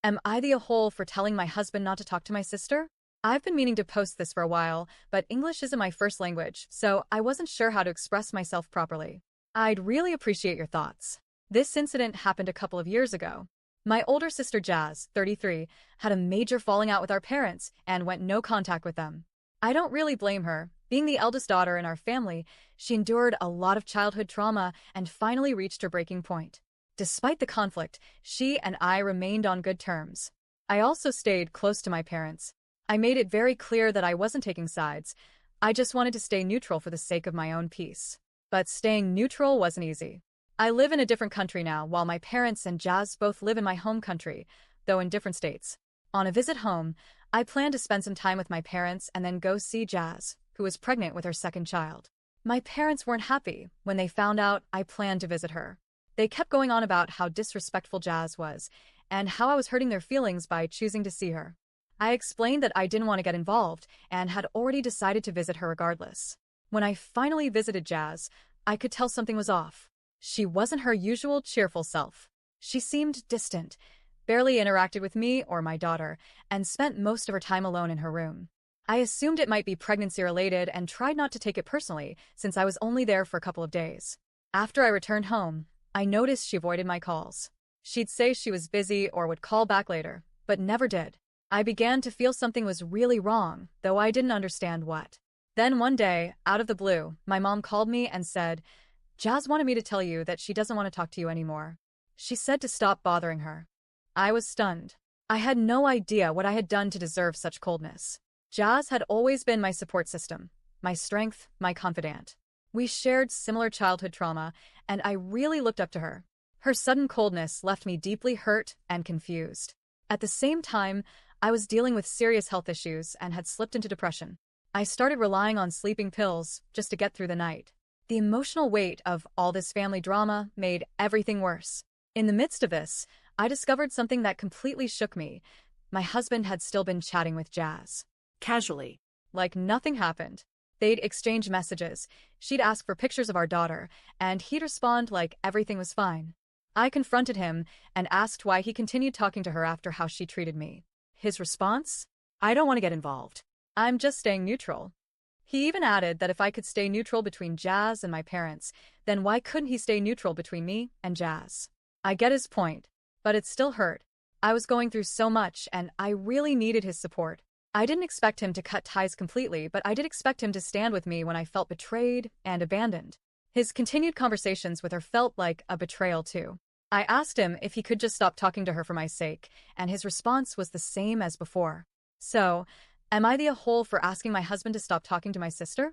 Am I the a-hole for telling my husband not to talk to my sister? I've been meaning to post this for a while, but English isn't my first language, so I wasn't sure how to express myself properly. I'd really appreciate your thoughts. This incident happened a couple of years ago. My older sister Jazz, 33, had a major falling out with our parents and went no contact with them. I don't really blame her. Being the eldest daughter in our family, she endured a lot of childhood trauma and finally reached her breaking point. Despite the conflict, she and I remained on good terms. I also stayed close to my parents. I made it very clear that I wasn't taking sides. I just wanted to stay neutral for the sake of my own peace. But staying neutral wasn't easy. I live in a different country now, while my parents and Jazz both live in my home country, though in different states. On a visit home, I plan to spend some time with my parents and then go see Jazz, who is pregnant with her second child. My parents weren't happy when they found out I planned to visit her. They kept going on about how disrespectful Jazz was and how I was hurting their feelings by choosing to see her. I explained that I didn't want to get involved and had already decided to visit her regardless. When I finally visited Jazz, I could tell something was off. She wasn't her usual cheerful self. She seemed distant, barely interacted with me or my daughter, and spent most of her time alone in her room. I assumed it might be pregnancy-related and tried not to take it personally since I was only there for a couple of days. After I returned home, I noticed she avoided my calls. She'd say she was busy or would call back later, but never did. I began to feel something was really wrong, though I didn't understand what. Then one day, out of the blue, my mom called me and said, "Jazz wanted me to tell you that she doesn't want to talk to you anymore. She said to stop bothering her." I was stunned. I had no idea what I had done to deserve such coldness. Jazz had always been my support system, my strength, my confidant. We shared similar childhood trauma, and I really looked up to her. Her sudden coldness left me deeply hurt and confused. At the same time, I was dealing with serious health issues and had slipped into depression. I started relying on sleeping pills just to get through the night. The emotional weight of all this family drama made everything worse. In the midst of this, I discovered something that completely shook me. My husband had still been chatting with Jazz. Casually. Like nothing happened. They'd exchange messages. She'd ask for pictures of our daughter, and he'd respond like everything was fine. I confronted him and asked why he continued talking to her after how she treated me. His response? "I don't want to get involved. I'm just staying neutral." He even added that if I could stay neutral between Jazz and my parents, then why couldn't he stay neutral between me and Jazz? I get his point, but it still hurt. I was going through so much, and I really needed his support. I didn't expect him to cut ties completely, but I did expect him to stand with me when I felt betrayed and abandoned. His continued conversations with her felt like a betrayal too. I asked him if he could just stop talking to her for my sake, and his response was the same as before. So, am I the a-hole for asking my husband to stop talking to my sister?